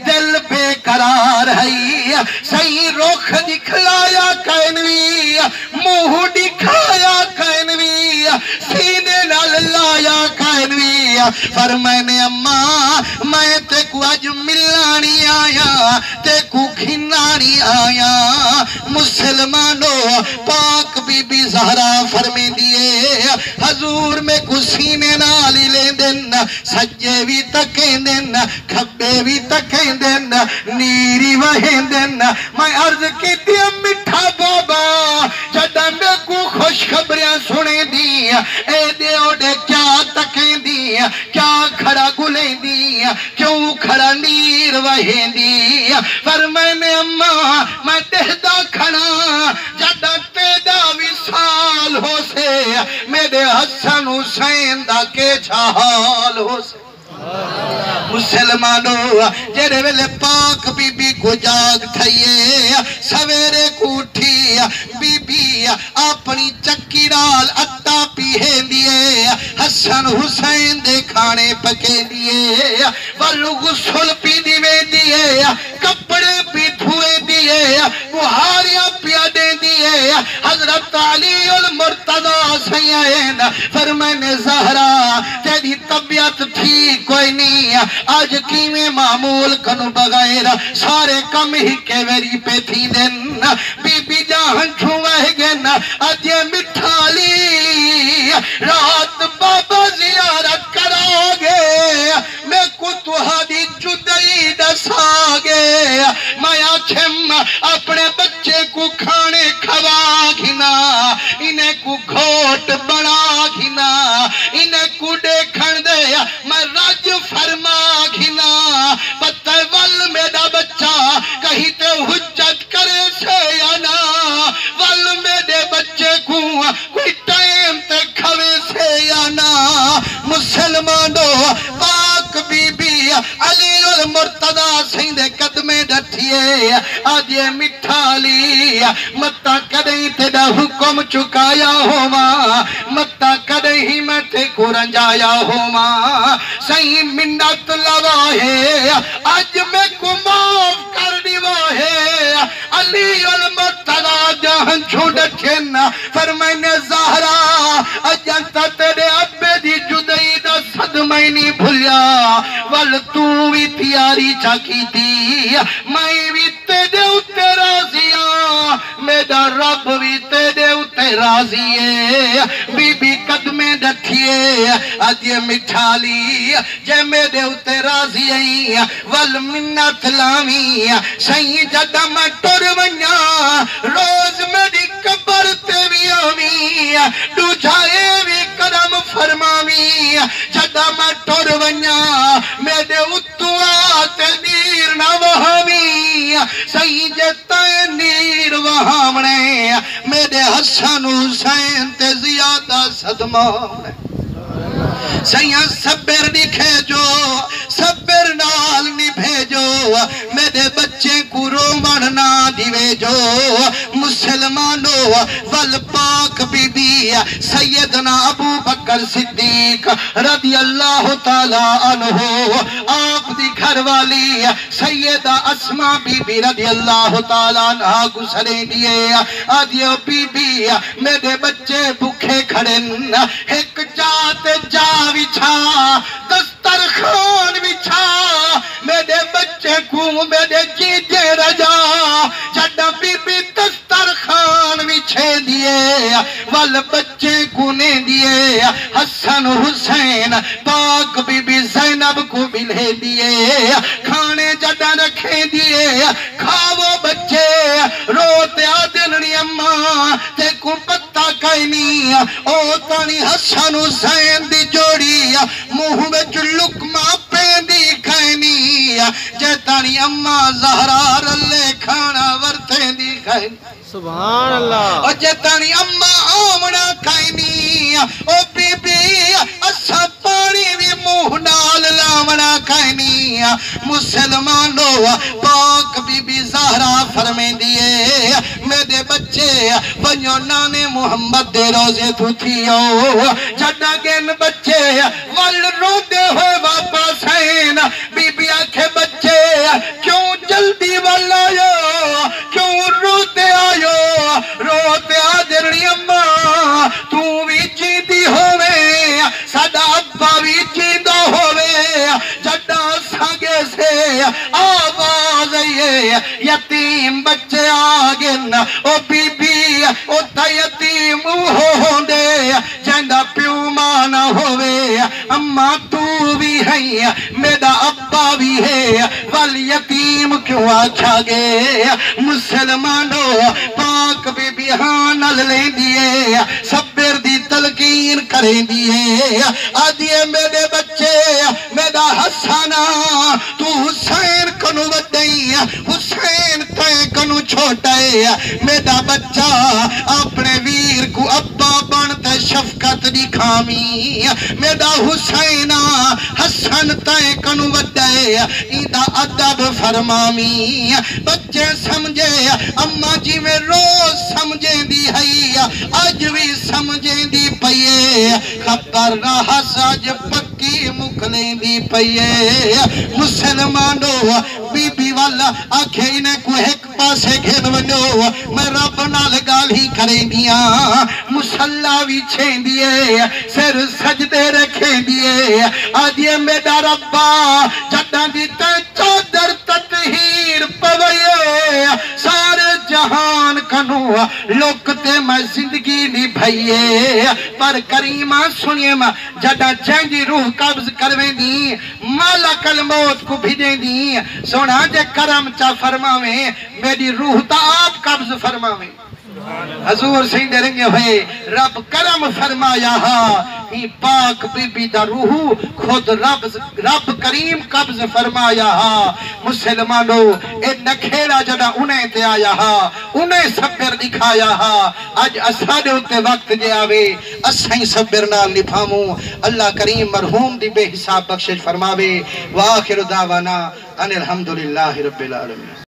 दिल बेकरार है सही रुख दिखलाया कैनवी मुंह दिखाया कैनवी सीने नाल लाया कैनवी पर मैंने अम्मा मैं ते को अज मिलानी आया ते को खिनानी आया मुसलमानों पाक बीबी ज़हरा फरमेंदी है हजूर में को सीने नाल ही लेंदन सज्जे भी तकेंदन खब्बे भी तकेंदन नीरी वहेंदन मैं अर्ज कीती मिठा बाबा जदा मैं को खुशखबरियां सुने दी ए दे ओडे क्या तकेंदी क्या खड़ा गुलेंदी क्यों खड़ा नीर वहेंदी पर मैंने अम्मा मैं देहदा खड़ा जदा तेदा विसाल हो से मेरे हसन हुसैन दा के हाल हो से मुसलमानों जेरे वेले पाक बीबी को जाग थईए सवेरे को उठी बीबी अपनी चक्की नाल आटा पीहेंदी है हसन हुसैन दे खाने पकेंदी वल्लू गुस्ल पींदी वेंदी है कपड़े भी धुएंदी है बुहारियां पिया देंदी है हजरत अली उल मुर्तजा सैयद फरमाने ज़हरा तेरी तबीयत ठीक कोई नहीं आज किवें मामूल कनु बगैर सारे कम ही के वेरी पे थी दिन बीबी जहां छुए गन अज मिठाली रात बाबा जियारत करागे मैं को तुहादी जुदाई दसागे मैं आखिम अपने बच्चे को खाने खवा खिना इन्हें को घोट बना खिना इन्हें को देखण दे मैं राज फरमा खिना पता वल मेरा बच्चा कहीं तो हुज्जत करे से या ना वल मेरे बच्चे को कोई टाइम ते खवे से या ना मुसलमानों पाक बीबी अली उल मुर्तजा सिंधे कदमे डठिए आज ये मिठाली मत्ता कदई तेरा हुक्म चुकाया होवा मत्ता कदई मैं ते को रंजाया होवा सही मिन्नत लवा है आज मैं को माफ कर दिवा है अली उल मुर्तजा जहां छोड़ छेना फरमाने ज़हरा अजंता तेरे अब्बे दी जुदाई दा सदमा नहीं भुलिया वल तू भी तैयारी चाकी थी मैं भी तेरे उत्ते राजिया मेरा रब भी तेरे उत्ते राजी है बीबी कदमे डठिए आज ये मिठाली जे मेरे उत्ते राजी आई वल मिन्नत लावी सही जदा मैं टुर वन्या रोज मेरी कबर ते भी आवी दूजाए भी कदम फरमावी जदा मैं टुर वन्या मेरे उत्तुआ ते नीर न वहावी सही जता नीर वहावने मेरे हसन हुसैन ते ज्यादा सदमा सैया सब्र दिखे जो सब्र नाल निभेजो मेरे बच्चे को रोमन ना दिवे जो मुसलमानों वल पाक बीबी सैयदना अबू बकर सिद्दीक रदी अल्लाह तआला अन्हो आप दी घरवाली सैयदा अस्मा बीबी रदी अल्लाह तआला अन्हा गुजरे दिए आदियो बीबी मेरे बच्चे भूखे खड़े एक जाते जा बिछा दस्तरखान बिछा मेरे बच्चे को मेरे जीजे रजा चड्डा बीबी दस्तरखान बिछे दिए वल बच्चे को ने दिए हसन हुसैन पाक बीबी ज़ैनब को मिले दिए खाने जड्डा रखे दिए खावो बच्चे रोते आदनी अम्मा ते को पत्ता कहनी ओ तानी हसन हुसैन दी जोड़ी मुंह में लुकमा पेंदी कहनी जे तानी अम्मा ज़हरा रले खाना वरतेंदी कहनी सुभान अल्लाह ओ जे तानी अम्मा आमना कहनी ओ बीबी असा पानी भी मुंह नाल लावना कहनी मुसलमानों पाक बीबी ज़हरा फरमेंदी है मेरे बच्चे वञो नाने मोहम्मद दे रोजे तू थियो जड़ा गेन बच्चे वल रोंदे होए वापस आइन बीबी आखे बच्चे से आवाज ये यतीम बच्चे आ गए न ओ बीबी ओ ता यतीम होंदे जंदा प्यो मां ना होवे अम्मा तू भी है मेरा अब्बा भी है वल यतीम क्यों आखा गे मुसलमानों पाक बीबी हां नल लेंदी है सब्र दी तलकीन करेंदी है आदिए मेरे बच्चे मेरा हसना तू हुसैन कनु वड्डई हुसैन तय कनु छोटा मेरा बच्चा अपने वीर को अब्बा बनते शफकत दिखामी मेरा हुसैना हसन तय कनु वड्डे इंदा अदब फरमामी बच्चे समझे अम्मा जी में रोज समझे दी है अज भी समझे दी पईए खबर रहा सज पक्की मुकले दी पईए मुसलमानों बीबी वाला आखे इन्हें को एक पासे घेर वनो मैं रब नाल गाली करेंदिया मुसल्ला भी छेंदिए सिर सजदे रखेंदिए आदिए मेरा रब्बा जड्डा दी ते चादर ततहीर पवये सारे जहान कनु लोकते मैं जिंदगी निभाइए पर करीमा सुनिए मा जड्डा चंगी रूह कब्ज करवेंदी मालकल मौत को भिजेंदी सोना जे करम चा फरमावे मेरी रूह ता आप कब्ज फरमावे हजूर सिंह देंगे हुए रब करम फरमाया ही पाक बीबी दा रूह खुद रब करीम कब्ज फरमाया मुसलमानों ए नखेड़ा जदा उन्हें ते आया उन्हें सब्र दिखाया अज असाडे उते वक्त जे आवे असाई सब्र नाल निभामू अल्लाह करीम मरहूम दी बेहिसाब बख्शिश फरमावे व आखिर दावाना अनिल हम्दुलिल्लाहि रब्बिल आलमीन।